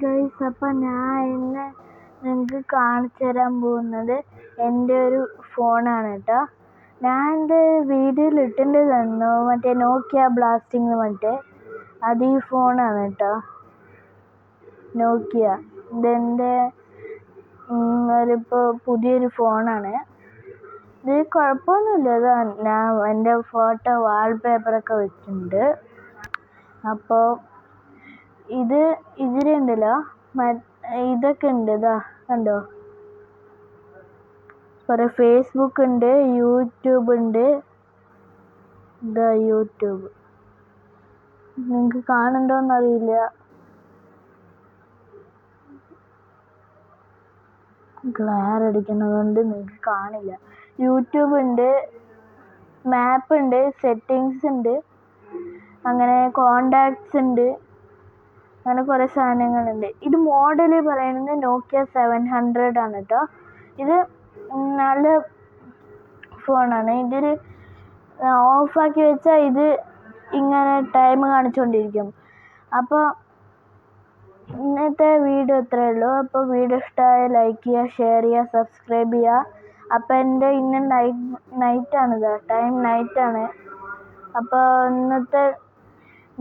Guys, അപ്പം ഞാൻ ഇന്ന് നിങ്ങൾക്ക് കാണിച്ചു തരാൻ പോകുന്നത് എൻ്റെ ഒരു ഫോണാണ് കേട്ടോ. ഞാൻ ഇത് വീഡിയോയിൽ ഇട്ടിട്ട് തന്നു, മറ്റേ നോക്കിയ ബ്ലാസ്റ്റിംഗ് മറ്റേ അത് ഈ ഫോണാണ് കേട്ടോ, നോക്കിയ. ഇതെൻ്റെ ഇപ്പോൾ പുതിയൊരു ഫോണാണ്. ഇത് കുഴപ്പമൊന്നുമില്ല. ഇതാ ഞാൻ എൻ്റെ ഫോട്ടോ വാൾപേപ്പറൊക്കെ വെച്ചിട്ടുണ്ട്. അപ്പോൾ ഇതിലുണ്ടല്ലോ ഇതൊക്കെ ഉണ്ട്. ഇതാ കണ്ടോ, കുറേ ഫേസ്ബുക്ക് ഉണ്ട്, യൂട്യൂബ് ഉണ്ട്. ഇതാ യൂട്യൂബ്, നിങ്ങൾക്ക് കാണുന്നുണ്ടോയെന്നറിയില്ല. ഗ്ലെയർ അടിക്കുന്നത് കൊണ്ട് നിങ്ങൾക്ക് കാണില്ല. യൂട്യൂബ് ഉണ്ട്, മാപ്പ് ഉണ്ട്, സെറ്റിങ്സ് ഉണ്ട്, അങ്ങനെ കോണ്ടാക്ട്സ് ഉണ്ട്, അങ്ങനെ കുറേ സാധനങ്ങളുണ്ട്. ഇത് മോഡൽ പറയുന്നത് നോക്കിയ 700 ആണ് കേട്ടോ. ഇത് നല്ല ഫോണാണ്. ഇതിൽ ഓഫാക്കി വെച്ചാൽ ഇത് ഇങ്ങനെ ടൈം കാണിച്ചുകൊണ്ടിരിക്കും. അപ്പോൾ ഇന്നത്തെ വീഡിയോ ഇത്രയേ ഉള്ളൂ. അപ്പോൾ വീഡിയോ ഇഷ്ടമായ ലൈക്ക് ചെയ്യുക, ഷെയർ ചെയ്യുക, സബ്സ്ക്രൈബ് ചെയ്യുക. അപ്പോൾ എൻ്റെ ഇന്ന് നൈറ്റാണ്, ടൈം നൈറ്റാണ്. അപ്പോൾ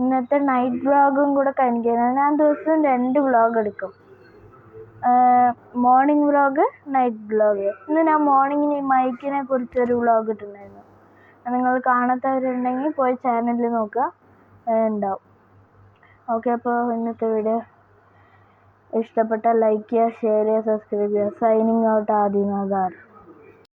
ഇന്നത്തെ നൈറ്റ് വ്ളോഗും കൂടെ കാണിക്കുന്നത്. ഞാൻ ദിവസം 2 വ്ളോഗ് എടുക്കും, മോർണിംഗ് വ്ളോഗ്, നൈറ്റ് വ്ളോഗ്. ഇന്ന് ഞാൻ മോർണിംഗിന് ഈ മൈക്കിനെ കുറിച്ചൊരു വ്ളോഗ് ഇട്ടിട്ടുണ്ടായിരുന്നു. നിങ്ങൾ കാണാത്തവരുണ്ടെങ്കിൽ പോയി ചാനലിൽ നോക്കുക, ഉണ്ടാവും. ഓക്കെ, അപ്പോൾ ഇന്നത്തെ വീഡിയോ ഇഷ്ടപ്പെട്ടാൽ ലൈക്ക് ചെയ്യുക, ഷെയർ ചെയ്യുക, സബ്സ്ക്രൈബ് ചെയ്യുക. Signing out, ആദിനാഥാർ.